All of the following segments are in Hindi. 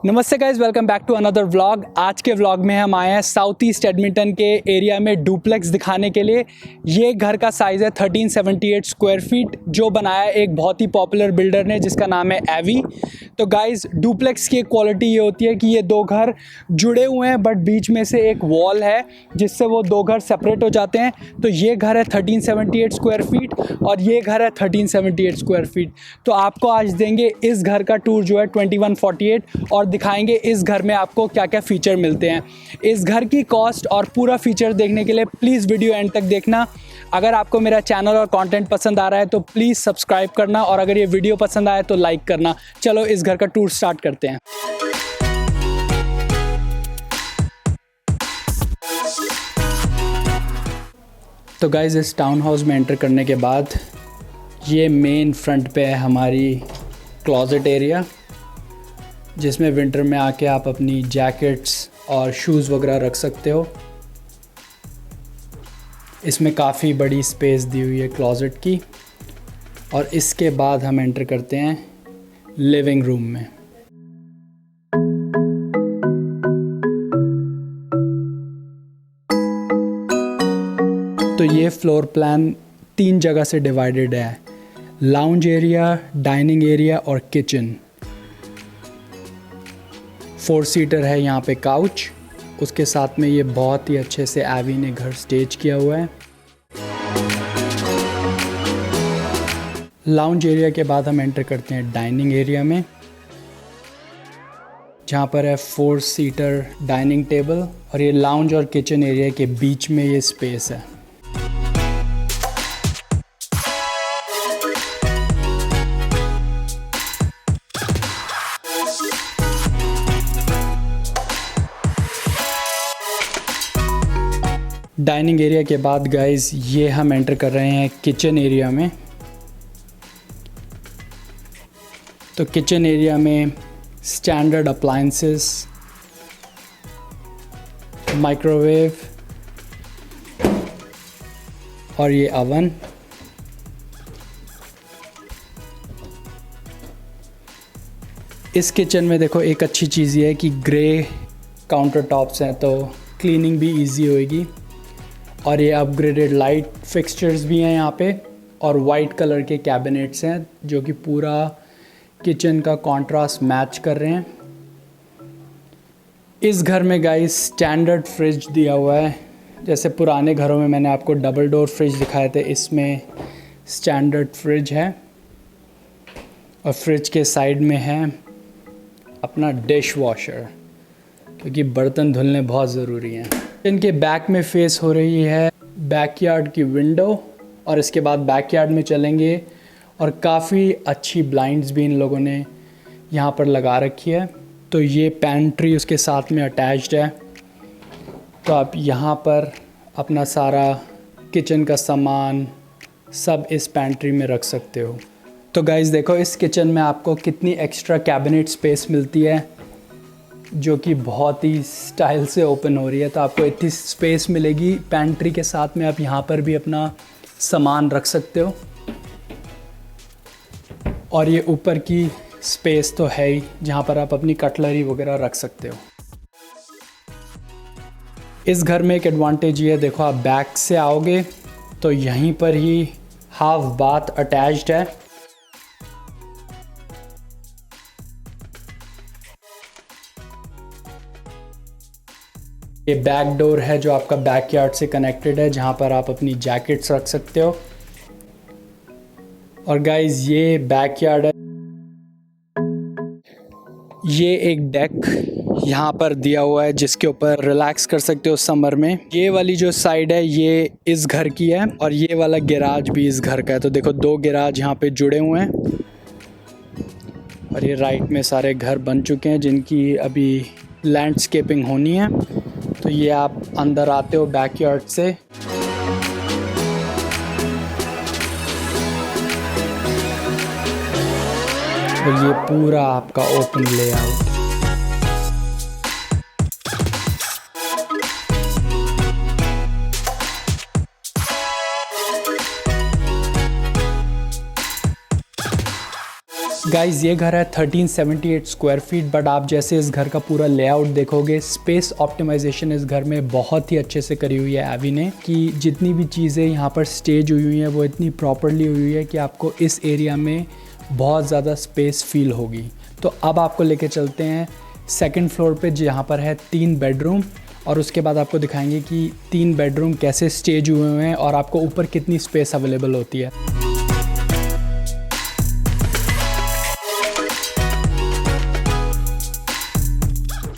नमस्ते guys, welcome back to another vlog. आज के व्लॉग में हम आए हैं साउथ ईस्ट एडमिंटन के एरिया में डुप्लेक्स दिखाने के लिए। ये घर का साइज़ है 1378 स्क्वायर फीट, जो बनाया एक बहुत ही पॉपुलर बिल्डर ने जिसका नाम है एवी। तो गाइज डुप्लेक्स की क्वालिटी ये होती है कि ये दो घर जुड़े हुए हैं बट बीच में से एक वॉल है जिससे वो दो घर सेपरेट हो जाते हैं। तो ये घर है 1378 स्क्वायर फीट और ये घर है 1378 स्क्वायर फीट। तो आपको आज देंगे इस घर का टूर जो है 2148 और दिखाएंगे इस घर में आपको क्या क्या फ़ीचर मिलते हैं। इस घर की कॉस्ट और पूरा फीचर देखने के लिए प्लीज़ वीडियो एंड तक देखना। अगर आपको मेरा चैनल और कंटेंट पसंद आ रहा है तो प्लीज़ सब्सक्राइब करना और अगर ये वीडियो पसंद आए तो लाइक करना। चलो इस घर का टूर स्टार्ट करते हैं। तो गाइज़ इस टाउन हाउस में एंटर करने के बाद ये मेन फ्रंट पे है हमारी क्लोजेट एरिया, जिसमें विंटर में आके आप अपनी जैकेट्स और शूज़ वगैरह रख सकते हो। इसमें काफ़ी बड़ी स्पेस दी हुई है क्लोजेट की। और इसके बाद हम एंटर करते हैं लिविंग रूम में। तो ये फ्लोर प्लान 3 जगह से डिवाइडेड है: लाउंज एरिया, डाइनिंग एरिया और किचन। 4 सीटर है यहाँ पे काउच। उसके साथ में ये बहुत ही अच्छे से एवी ने घर स्टेज किया हुआ है। लाउंज एरिया के बाद हम एंटर करते हैं डाइनिंग एरिया में, जहाँ पर है 4 सीटर डाइनिंग टेबल और ये लाउंज और किचन एरिया के बीच में ये स्पेस है। डाइनिंग एरिया के बाद गाइस ये हम एंटर कर रहे हैं किचन एरिया में। तो किचन एरिया में स्टैंडर्ड अप्लायंसेस, माइक्रोवेव और ये अवन। इस किचन में देखो एक अच्छी चीज़ ये है कि ग्रे काउंटर टॉप्स हैं तो क्लीनिंग भी इजी होएगी। और ये अपग्रेडेड लाइट फिक्सचर्स भी हैं यहाँ पे और वाइट कलर के कैबिनेट्स हैं जो कि पूरा किचन का कंट्रास्ट मैच कर रहे हैं। इस घर में गाइस स्टैंडर्ड फ्रिज दिया हुआ है। जैसे पुराने घरों में मैंने आपको डबल डोर फ्रिज दिखाए थे, इसमें स्टैंडर्ड फ्रिज है। और फ्रिज के साइड में है अपना डिश वॉशर, क्योंकि बर्तन धुलने बहुत ज़रूरी हैं। इनके बैक में फेस हो रही है बैकयार्ड की विंडो और इसके बाद बैकयार्ड में चलेंगे और काफ़ी अच्छी ब्लाइंड्स भी इन लोगों ने यहाँ पर लगा रखी है। तो ये पैंट्री उसके साथ में अटैच्ड है, तो आप यहाँ पर अपना सारा किचन का सामान सब इस पैंट्री में रख सकते हो। तो गाइज़ देखो इस किचन में आपको कितनी एक्स्ट्रा कैबिनेट स्पेस मिलती है, जो कि बहुत ही स्टाइल से ओपन हो रही है। तो आपको इतनी स्पेस मिलेगी पैंट्री के साथ में, आप यहाँ पर भी अपना सामान रख सकते हो। और ये ऊपर की स्पेस तो है ही जहाँ पर आप अपनी कटलरी वगैरह रख सकते हो। इस घर में एक एडवांटेज ये है, देखो आप बैक से आओगे तो यहीं पर ही हाफ बाथ अटैच्ड है। ये बैक डोर है जो आपका बैकयार्ड से कनेक्टेड है, जहाँ पर आप अपनी जैकेट्स रख सकते हो। और गाइज ये बैकयार्ड है। ये एक डेक यहाँ पर दिया हुआ है जिसके ऊपर रिलैक्स कर सकते हो समर में। ये वाली जो साइड है ये इस घर की है और ये वाला गैराज भी इस घर का है। तो देखो 2 गैराज यहाँ पे जुड़े हुए हैं। और ये राइट में सारे घर बन चुके हैं जिनकी अभी लैंडस्केपिंग होनी है। तो ये आप अंदर आते हो बैकयार्ड से। और ये पूरा आपका ओपन लेआउट। गाइज ये घर है 1378 स्क्वायर फीट, बट आप जैसे इस घर का पूरा लेआउट देखोगे, स्पेस ऑप्टिमाइजेशन इस घर में बहुत ही अच्छे से करी हुई है एवी ने, कि जितनी भी चीज़ें यहाँ पर स्टेज हुई हुई हैं वो इतनी प्रॉपरली हुई है कि आपको इस एरिया में बहुत ज़्यादा स्पेस फील होगी। तो अब आपको लेके चलते हैं सेकंड फ्लोर पे, जहाँ पर है 3 बेडरूम, और उसके बाद आपको दिखाएंगे कि 3 बेडरूम कैसे स्टेज हुए हुए हैं और आपको ऊपर कितनी स्पेस अवेलेबल होती है।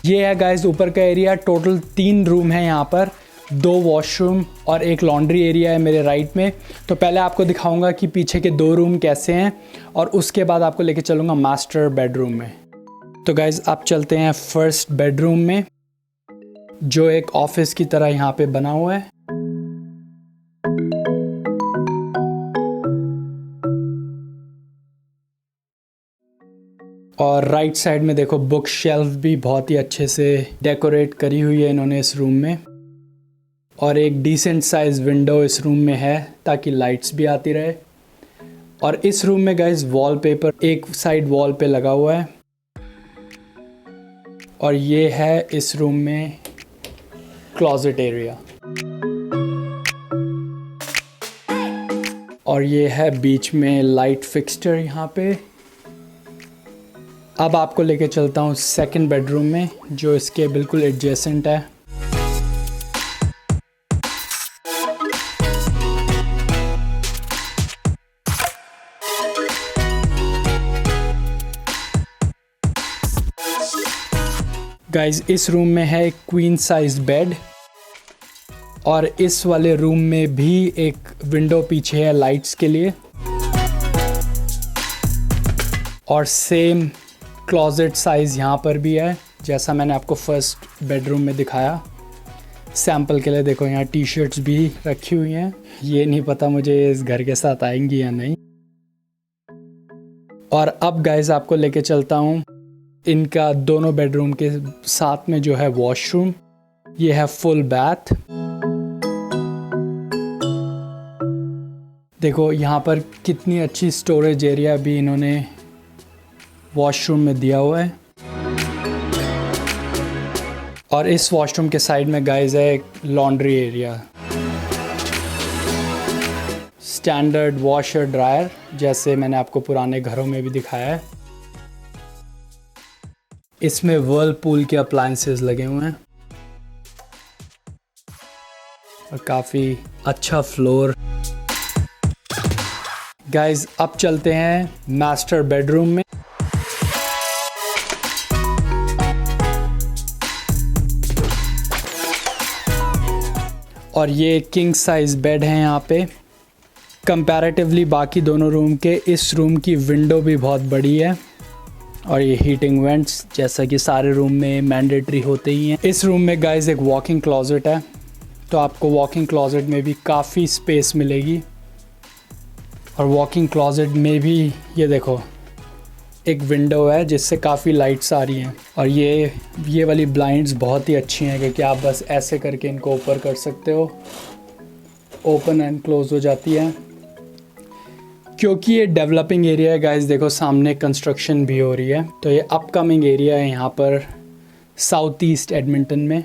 ये है गाइस ऊपर का एरिया। टोटल 3 रूम है यहाँ पर, 2 वॉशरूम और एक लॉन्ड्री एरिया है मेरे राइट में। तो पहले आपको दिखाऊंगा कि पीछे के 2 रूम कैसे हैं और उसके बाद आपको लेके चलूँगा मास्टर बेडरूम में। तो गाइस आप चलते हैं फर्स्ट बेडरूम में, जो एक ऑफिस की तरह यहाँ पे बना हुआ है। और राइट साइड में देखो बुक शेल्फ भी बहुत ही अच्छे से डेकोरेट करी हुई है इन्होंने इस रूम में, और एक डिसेंट साइज विंडो इस रूम में है ताकि लाइट्स भी आती रहे। और इस रूम में गाइस वॉलपेपर एक साइड वॉल पे लगा हुआ है। और ये है इस रूम में क्लोजेट एरिया, और ये है बीच में लाइट फिक्सचर यहाँ पे। अब आपको लेके चलता हूँ सेकंड बेडरूम में, जो इसके बिल्कुल एडजेसेंट है। गाइस इस रूम में है एक क्वीन साइज बेड, और इस वाले रूम में भी एक विंडो पीछे है लाइट्स के लिए, और सेम क्लोजेट साइज़ यहाँ पर भी है जैसा मैंने आपको फर्स्ट बेडरूम में दिखाया। सैम्पल के लिए देखो यहाँ टी शर्ट्स भी रखी हुई हैं, ये नहीं पता मुझे इस घर के साथ आएंगी या नहीं। और अब गाइस आपको लेके चलता हूँ इनका दोनों बेडरूम के साथ में जो है वॉशरूम। ये है फुल बैथ। देखो यहाँ पर कितनी अच्छी स्टोरेज एरिया भी इन्होंने वॉशरूम में दिया हुआ है। और इस वॉशरूम के साइड में गाइस है एक laundry area, standard washer dryer जैसे मैंने आपको पुराने घरों में भी दिखाया है। इसमें व्हर्लपूल के अप्लायंसेस लगे हुए हैं और काफ़ी अच्छा फ्लोर। गाइस अब चलते हैं मास्टर बेडरूम में। और ये किंग साइज़ बेड है यहाँ पे। कंपैरेटिवली बाकी दोनों रूम के इस रूम की विंडो भी बहुत बड़ी है, और ये हीटिंग वेंट्स जैसा कि सारे रूम में मैंडेटरी होते ही हैं। इस रूम में गाइस एक वॉकिंग क्लोजेट है, तो आपको वॉकिंग क्लोजेट में भी काफ़ी स्पेस मिलेगी। और वॉकिंग क्लोजेट में भी ये देखो एक विंडो है जिससे काफ़ी लाइट्स आ रही हैं, और ये वाली ब्लाइंड्स बहुत ही अच्छी हैं क्योंकि आप बस ऐसे करके इनको ऊपर कर सकते हो, ओपन एंड क्लोज हो जाती है। क्योंकि ये डेवलपिंग एरिया है गाइस, देखो सामने कंस्ट्रक्शन भी हो रही है, तो ये अपकमिंग एरिया है यहाँ पर साउथ ईस्ट एडमिंटन में।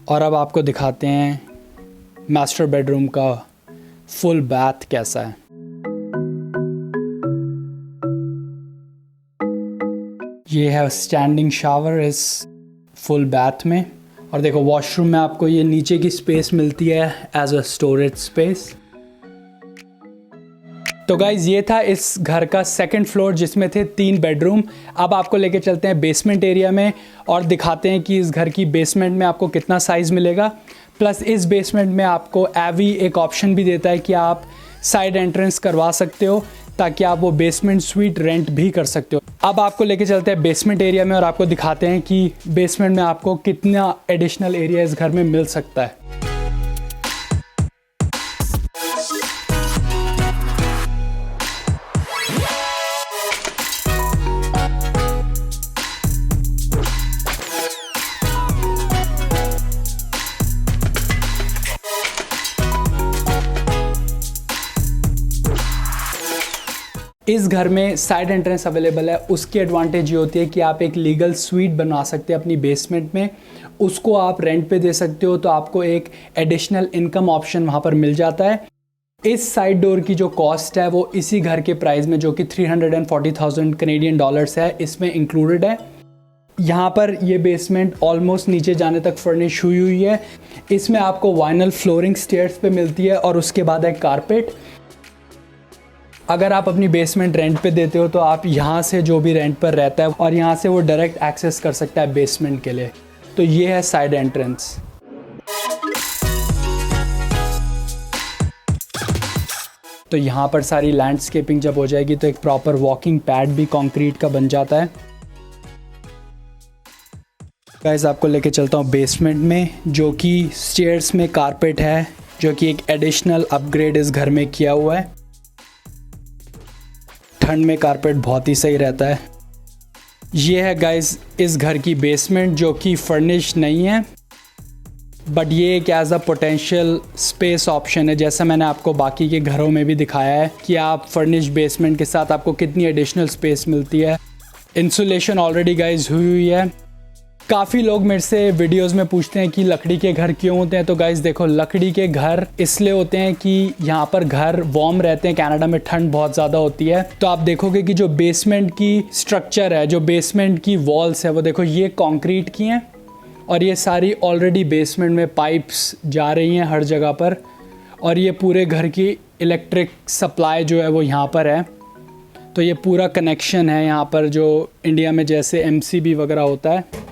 और अब आपको दिखाते हैं मास्टर बेडरूम का फुल बैथ कैसा है। ये है स्टैंडिंग शावर इस फुल बैथ में, और देखो वॉशरूम में आपको ये नीचे की स्पेस मिलती है एज अ स्टोरेज स्पेस। तो गाइज ये था इस घर का सेकंड फ्लोर जिसमें थे 3 बेडरूम। अब आपको लेके चलते हैं बेसमेंट एरिया में और दिखाते हैं कि इस घर की बेसमेंट में आपको कितना साइज़ मिलेगा। प्लस इस बेसमेंट में आपको एवी एक ऑप्शन भी देता है कि आप साइड एंट्रेंस करवा सकते हो ताकि आप वो बेसमेंट स्वीट रेंट भी कर सकते हो। अब आपको लेके चलते हैं बेसमेंट एरिया में और आपको दिखाते हैं कि बेसमेंट में आपको कितना एडिशनल एरिया इस घर में मिल सकता है। इस घर में साइड एंट्रेंस अवेलेबल है। उसकी एडवांटेज ये होती है कि आप एक लीगल स्वीट बना सकते हैं अपनी बेसमेंट में, उसको आप रेंट पे दे सकते हो, तो आपको एक एडिशनल इनकम ऑप्शन वहाँ पर मिल जाता है। इस साइड डोर की जो कॉस्ट है वो इसी घर के प्राइस में, जो कि 340,000 कैनेडियन डॉलर्स है, इसमें इंक्लूडेड है। यहाँ पर ये बेसमेंट ऑलमोस्ट नीचे जाने तक फर्निश हुई है। इसमें आपको वाइनल फ्लोरिंग स्टेयर्स पे मिलती है और उसके बाद है कारपेट। अगर आप अपनी बेसमेंट रेंट पे देते हो तो आप यहाँ से जो भी रेंट पर रहता है और यहाँ से वो डायरेक्ट एक्सेस कर सकता है बेसमेंट के लिए। तो ये है साइड एंट्रेंस। तो यहाँ पर सारी लैंडस्केपिंग जब हो जाएगी तो एक प्रॉपर वॉकिंग पैड भी कंक्रीट का बन जाता है। गाइस आपको लेके चलता हूँ बेसमेंट में, जो कि स्टेयर्स में कारपेट है, जो कि एक एडिशनल अपग्रेड इस घर में किया हुआ है। ठंड में कारपेट बहुत ही सही रहता है। ये है गाइस इस घर की बेसमेंट, जो कि फर्निश नहीं है, बट ये एक as a potential space option है। जैसा मैंने आपको बाकी के घरों में भी दिखाया है कि आप फर्निश बेसमेंट के साथ आपको कितनी एडिशनल स्पेस मिलती है। इंसुलेशन ऑलरेडी गाइस हुई है। काफ़ी लोग मेरे से वीडियोस में पूछते हैं कि लकड़ी के घर क्यों होते हैं। तो गाइस देखो, लकड़ी के घर इसलिए होते हैं कि यहाँ पर घर वार्म रहते हैं। कनाडा में ठंड बहुत ज़्यादा होती है, तो आप देखोगे कि जो बेसमेंट की स्ट्रक्चर है, जो बेसमेंट की वॉल्स है, वो देखो ये कंक्रीट की हैं और ये सारी ऑलरेडी बेसमेंट में पाइप्स जा रही हैं हर जगह पर। और ये पूरे घर की इलेक्ट्रिक सप्लाई जो है वो यहाँ पर है। तो ये पूरा कनेक्शन है यहाँ पर, जो इंडिया में जैसे MCB वगैरह होता है।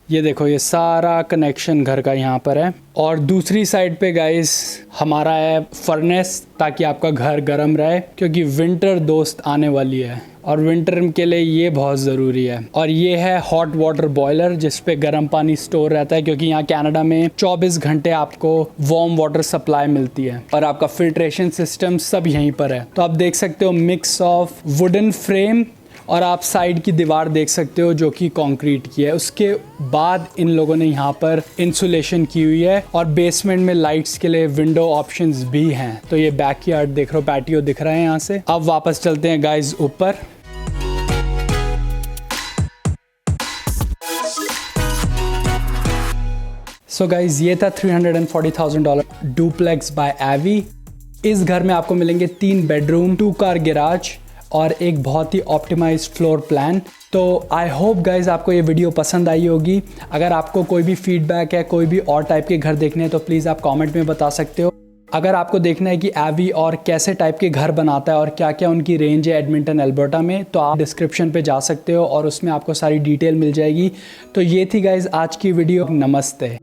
ये देखो, ये सारा कनेक्शन घर का यहाँ पर है। और दूसरी साइड पे गाइस हमारा है फर्नेस, ताकि आपका घर गर्म रहे, क्योंकि विंटर दोस्त आने वाली है और विंटर के लिए ये बहुत ज़रूरी है। और ये है हॉट वाटर बॉयलर, जिस पे गर्म पानी स्टोर रहता है, क्योंकि यहाँ कनाडा में 24 घंटे आपको वार्म वाटर सप्लाई मिलती है। और आपका फिल्ट्रेशन सिस्टम सब यहीं पर है। तो आप देख सकते हो मिक्स ऑफ वुडन फ्रेम, और आप साइड की दीवार देख सकते हो जो कि कंक्रीट की है। उसके बाद इन लोगों ने यहाँ पर इंसुलेशन की हुई है और बेसमेंट में लाइट्स के लिए विंडो ऑप्शंस भी हैं। तो ये बैकयार्ड देख रहे हो, पैटियो दिख रहा है यहाँ से। अब वापस चलते हैं गाइस ऊपर। सो गाइस ये था $340,000 डुप्लेक्स बाय एवी। इस घर में आपको मिलेंगे 3 बेडरूम, 2 कार गैराज और एक बहुत ही ऑप्टिमाइज्ड फ्लोर प्लान। तो आई होप गाइज आपको ये वीडियो पसंद आई होगी। अगर आपको कोई भी फीडबैक है, कोई भी और टाइप के घर देखने हैं, तो प्लीज़ आप कमेंट में बता सकते हो। अगर आपको देखना है कि एवी और कैसे टाइप के घर बनाता है और क्या क्या उनकी रेंज है एडमिंटन अल्बर्टा में, तो आप डिस्क्रिप्शन पे जा सकते हो और उसमें आपको सारी डिटेल मिल जाएगी। तो ये थी गाइज आज की वीडियो। नमस्ते।